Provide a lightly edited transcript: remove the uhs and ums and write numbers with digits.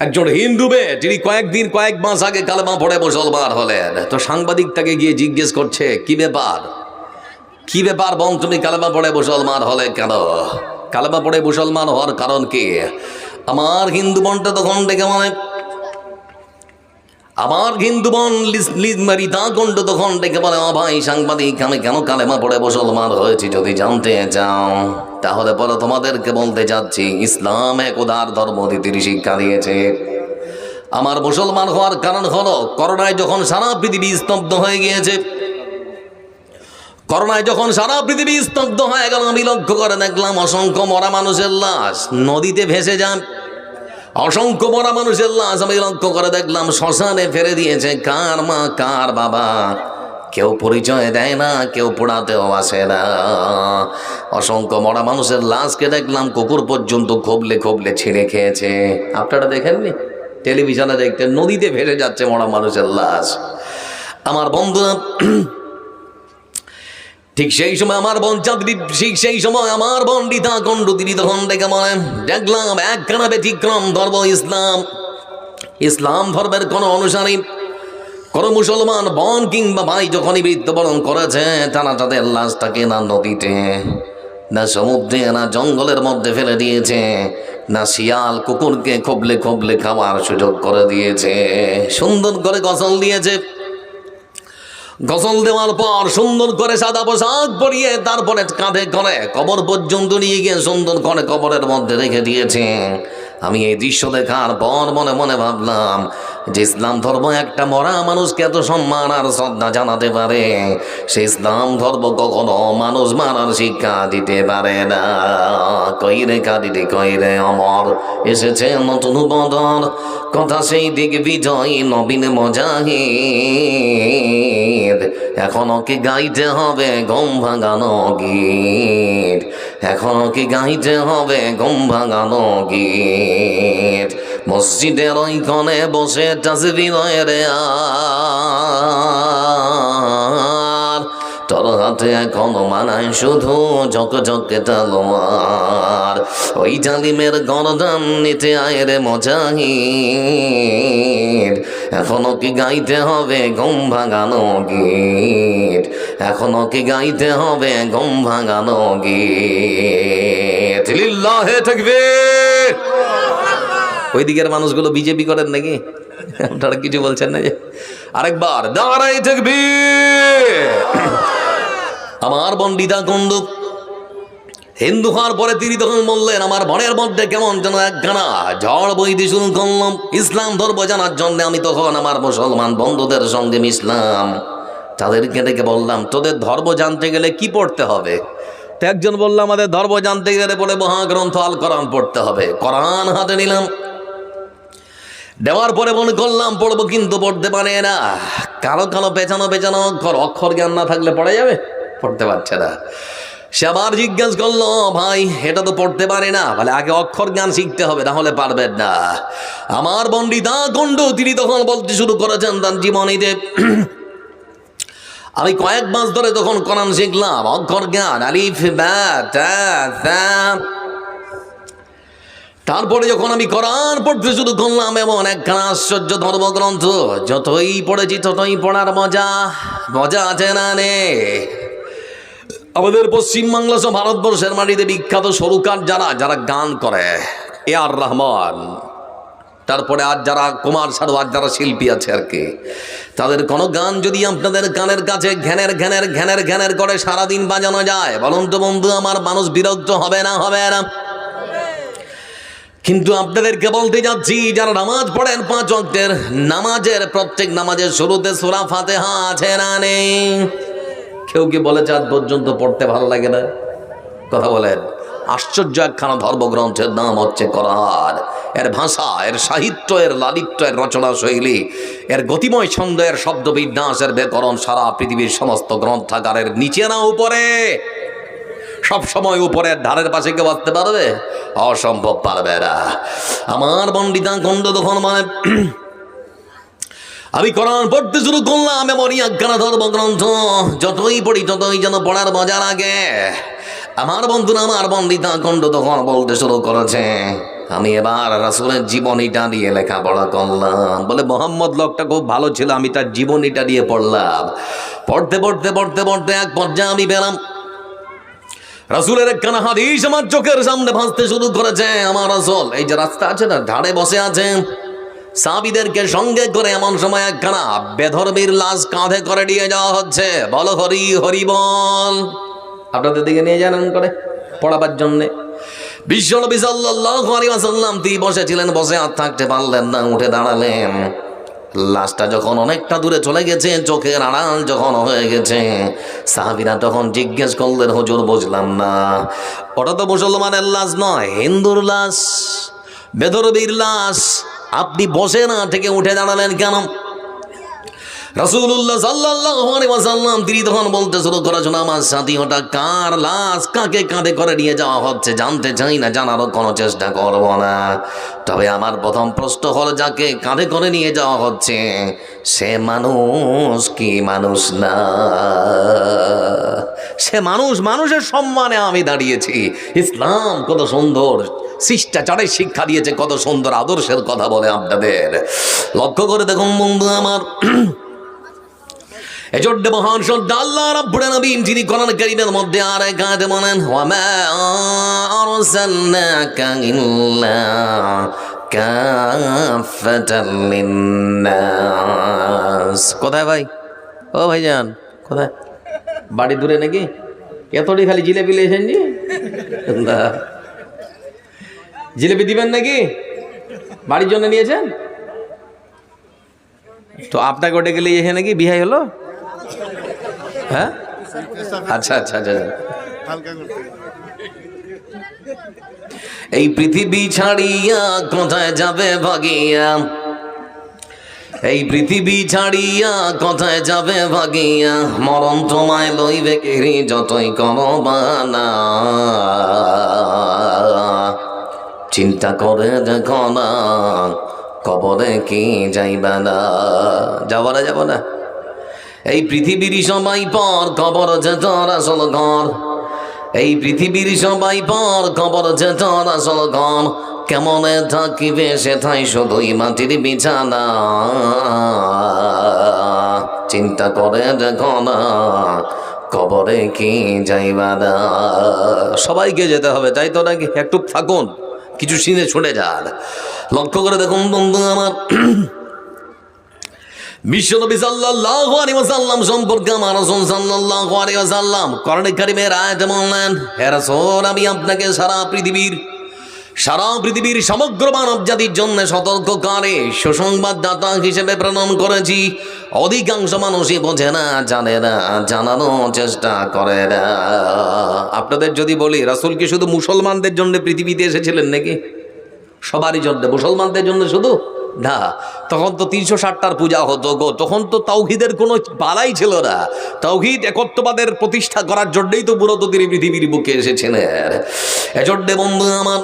একজন হিন্দু মেয়ে যিনি কয়েক মাস আগে কালেমা পড়ে মুসলমান হলেন, তো সাংবাদিক তাকে গিয়ে জিজ্ঞেস করছে, কি ব্যাপার বোন, তুমি কালেমা পড়ে মুসলমান হলে কেন? কালেমা পড়ে মুসলমান হওয়ার কারণ কি? আমার হিন্দু বোনটা তখন ডেকে আমার হিন্দু বোন লিজমারিতা কণ্ঠ তখন ডেকে বলে, ও ভাই সাংবাদিক, আমি কেন কালেমা পড়ে মুসলমান হয়েছি যদি জানতে চাও তাহলে বলো, তোমাদেরকে বলতে যাচ্ছি ইসলাম এক উদার ধর্ম, নীতির শিক্ষা দিয়েছে। আমার মুসলমান হওয়ার কারণ হলো, করোনায় যখন সারা পৃথিবী স্তব্ধ হয়ে গিয়েছে, আমি লক্ষ্য করে দেখলাম অসংখ্য মরা মানুষের লাশ নদীতে ভেসে যান। অসংখ্য মরা মানুষের লাশ আমি লক্ষ্য করে দেখলাম শ্মশানে ফেলে দিয়েছে। কার মা কার বাবা কেউ পরিচয় দেয় না, কেউ পোড়াতেও আসে না। অসংখ্য মরা মানুষের লাশকে দেখলাম কুকুর পর্যন্ত খোবলে ছিঁড়ে খেয়েছে। আপনারা দেখেননি? টেলিভিশনে দেখতে নদীতে ভেসে যাচ্ছে মরা মানুষের লাশ। আমার বন্ধুরা, ঠিক সেই সময় আমার বোন রীতা কণ্ঠু তিনি তখন ডেকে বলেন, দেখলাম একখানা ব্যতিক্রম ধর্ম ইসলাম ধর্মের কোনো অনুসারী কোন মুসলমান বোন কিংবা ভাই যখনই মৃত্যুবরণ করেছে, তারা তাদের লাশটাকে না নদীতে, না সমুদ্রে, না জঙ্গলের মধ্যে ফেলে দিয়েছে, না শিয়াল কুকুরকে খোবলে খাওয়ার সুযোগ করে দিয়েছে। সুন্দর করে গোসল দিয়েছে। গোসল দেওয়ার পর সুন্দর করে সাদা পোশাক পরিয়ে তারপরে কাঁধে করে কবর পর্যন্ত নিয়ে গিয়ে সুন্দর করে কবরের মধ্যে রেখে দিয়েছে। আমি এই দৃশ্য দেখার পর মনে মনে ভাবলাম যে ইসলাম ধর্ম একটা মরা মানুষকে এত সম্মান আর শ্রদ্ধা জানাতে পারে, সে ইসলাম ধর্ম কখনো মানুষ মারার শিক্ষা দিতে পারে না। কইরে অমর এসেছে নতুন বদল, কথা সেই দিক বিজয় নবীন মুজাহিদ। এখনো কি গাইতে হবে গম ভাঙানো গীত, এখনো কি গাইতে হবে গম ভাঙানো গীত। মসজিদের ওই কোণে বসে তাসবিহের আর তোর হাতে এখনো মানায় শুধু ঝকঝকে তলোয়ার। ওই জালিমের গরদান নিতে আয় রে মুজাহিদ। এখনো কি গাইতে হবে গম ভাঙানো গীত, এখনো কি গাইতে হবে গম ভাঙানো গীত। লিল্লাহে তাকবীর। ওই দিকের মানুষগুলো বিজেপি করেন নাকি? আপনারা কিছু বলছেন না? যে আরেকবার নারায়ে তাকবীর। আমার বোন রীতা কণ্ঠু হিন্দু হওয়ার পরে তিনি তখন বললেন, আমার মনের মধ্যে কেমন যেন একখানা ঝড় বইতে শুরু করলাম। ইসলাম ধর্ম জানার জন্য আমি তখন আমার মুসলমান বন্ধুদের সঙ্গে মিশলাম। তাদেরকে ডেকে বললাম, তোদের ধর্ম জানতে গেলে কি পড়তে হবে? তো একজন বলল, আমাদের ধর্ম জানতে গেলে বলে মহাগ্রন্থ আল কোরআন পড়তে হবে। কোরআন হাতে নিলাম, দেওয়ার পরে মনে করলাম পড়বো, কিন্তু পড়তে পারে না। কালো পেছানো অক্ষর জ্ঞান না থাকলে পড়া যাবে? পড়তে পারছে না। সে আবার জিজ্ঞাসা করলো, ভাই এটা তো পড়তে পারে না, বলে আগে অক্ষর জ্ঞান শিখতে হবে, না হলে পারবেন না। আমার বোন রীতা কণ্ঠু তিনি তখন বলতে শুরু করেছেন তার জীবনীতে, আমি কয়েক মাস ধরে তখন কোরআন শিখলাম, অক্ষর জ্ঞান, আলিফ বা তা সা। তারপরে যখন আমি কোরআন পড়তে শুরু করলাম, এমন একখানা আশ্চর্য ধর্মগ্রন্থ, যতই পড়েছি ততই পড়ার মজা আছে না নে। আমাদের পশ্চিমবাংলা সহ ভারতবর্ষের মাটিতে বিখ্যাত সুরকার যারা গান করে, এ আর রহমান, তারপরে আর যারা কুমার শানু, আর যারা শিল্পী আছে আর কি, তাদের কোনো গান যদি আপনাদের কানের কাছে ঘ্যানের করে সারাদিন বাজানো যায়, বলুন তো বন্ধু আমার, মানুষ বিরক্ত হবে না? কিন্তু আপনাদেরকে বলতে যাচ্ছি, যারা নামাজ পড়েন 5 ওয়াক্তের নামাজের, প্রত্যেক নামাজের শুরুতে সূরা ফাতিহা আছে না নেই? কেউ কি বলেছে আজ পর্যন্ত পড়তে ভালো লাগে না? কথা বলেন। আশ্চর্য একখানা ধর্মগ্রন্থের নাম হচ্ছে কোরআন। এর ভাষা, এর সাহিত্য, এর লালিত্য, এর রচনা শৈলী, এর গতিময় ছন্দ, এর শব্দবিন্যাস, এর ব্যাকরণ সারা পৃথিবীর সমস্ত গ্রন্থাগারের নিচে না উপরে, সব সময় উপরের ধারের পাশে কেউ আসতে পারবে? অসম্ভব, পারবে না। আমার বোন রীতা কণ্ঠু তখন মানে আমি কোরআন পড়তে শুরু করলাম, এমনই একখানা ধর্মগ্রন্থ, যতই পড়ি ততই যেন পড়ার মজা লাগে। আমার বন্ধুরা, আমার বোন রীতা কণ্ঠু তখন বলতে শুরু করেছে, আমি এবার রাসূলের জীবনীটা নিয়ে লেখাপড়া করলাম। বলে মোহাম্মদ লোকটা খুব ভালো ছিল, আমি তার জীবনীটা নিয়ে পড়লাম। পড়তে পড়তে পড়তে পড়তে এক পর্যায়ে আমি পেলাম রাসূলের একখানা হাদিস আমার চোখের সামনে ভাসতে শুরু করেছে। আমার রাসূল এই যে রাস্তা আছে না, ধারে বসে আছেন, সাহাবীদেরকে সঙ্গে করে এমন সময় একখানা বেধর্মীর লাশ কাঁধে করে নিয়ে যাওয়া হচ্ছে। বলো হরি হরি বল। আপনাদের দিকে নিয়ে যান এমন করে পড়াবার জন্যে। বিশ্বনবী সাল্লাল্লাহু আলাইহি ওয়াসাল্লাম তিনি বসেছিলেন, বসে আর থাকতে পারলেন না, উঠে দাঁড়ালেন। লাশটা যখন অনেকটা দূরে চলে গেছে, চোখের আড়াল যখন হয়ে গেছে, সাহাবীরা তখন জিজ্ঞেস করলেন, হুজুর বুঝলাম না, ওটা তো মুসলমানের লাশ নয়, হিন্দুর লাশ, বেধর্মীর লাশ, আপনি বসে না থেকে উঠে দাঁড়ালেন কেন? রাসূলুল্লাহ সাল্লাল্লাহু আলাইহি ওয়াসাল্লাম তিনি তখন বলতে শুরু করেছেন, আমার সাথী ওটা কার লাশ, কাকে কাঁধে করে নিয়ে যাওয়া হচ্ছে জানতে চাই না, জানারও কোনো চেষ্টা করব না। তবে আমার প্রথম প্রশ্ন হলো, যাকে কাঁধে করে নিয়ে যাওয়া হচ্ছে সে মানুষ কি মানুষ না? সে মানুষ, মানুষের সম্মানে আমি দাঁড়িয়েছি। ইসলাম কত সুন্দর শিষ্টাচারের শিক্ষা দিয়েছে, কত সুন্দর আদর্শের কথা বলে আপনাদের। লক্ষ্য করে দেখুন বন্ধু আমার, এজন্য মহান সত্য আল্লাহ রাব্বুল আলামিন যিনি কোরআন কারীমের মধ্যে আর এক আয়াতে বলেন, ওয়া মা আরসালনাকা ইল্লা কাফাতাল লিন্নাস। কোথায় ভাই? ও ভাইজান কোথায়? বাড়ি দূরে নাকি? এতটি খালি জিলেবি লিয়েছেন জি? না জিলেবি দিবেন নাকি? বাড়ির জন্য নিয়েছেন তো? আপনাকে ওটা গেলে এসে নাকি বিহাই হলো? হ্যাঁ আচ্ছা আচ্ছা আচ্ছা। এই পৃথিবী ছাড়িয়া কোথায় যাবে ভাগিয়া, এই পৃথিবী ছাড়িয়া কোথায় যাবে ভাগিয়া, মরণ তোমায় লইবে কেড়ে যতই করো বানা। চিন্তা করে দেখো না কবরে কি যাইবা না? যাবো না, যাবো না। এই পৃথিবীর সবাই পর, কবর যে তোর আসল ঘর। এই পৃথিবীর সবাই পর, কবর যে তোর আসল ঘর। কেমনে থাকিবে সেথায় শুধুই মাটির বিছানা। চিন্তা করে দেখো না কবরে কি যাইবা না? সবাইকে যেতে হবে, তাই তো নাকি? একটু থাকুন, কিছু সিনে ছুটে যান। লক্ষ্য করে দেখুন বন্ধু আমার, বিশ্বনবী সাল্লাল্লাহু আলাইহি ওয়াসাল্লাম সম্পর্কে আমার রাসূল সাল্লাল্লাহু আলাইহি ওয়াসাল্লাম কোরআনে কারীমের আয়াতে বললেন, হে রাসূল আমি আপনাকে সারা পৃথিবীর সমগ্র মানব জাতির জন্য সতর্ককারী সুসংবাদদাতা হিসেবে প্রেরণ করেছি। অধিকাংশ মানুষই বোঝে না, জানে না, জানানোর চেষ্টা করে না। আপনাদের যদি বলি, রাসূল কি শুধু মুসলমানদের জন্য পৃথিবীতে এসেছিলেন নাকি? সবারই জন্য, মুসলমানদের জন্য শুধু না। তখন তো 360টার পূজা হতো গো, তখন তো তাওহীদের কোনো বালাই ছিল না। তাওহীদ একত্ববাদের প্রতিষ্ঠা করার জন্যই তো মূলত তিনি পৃথিবীর বুকে এসেছিলেন। এজন্য বন্ধু আমার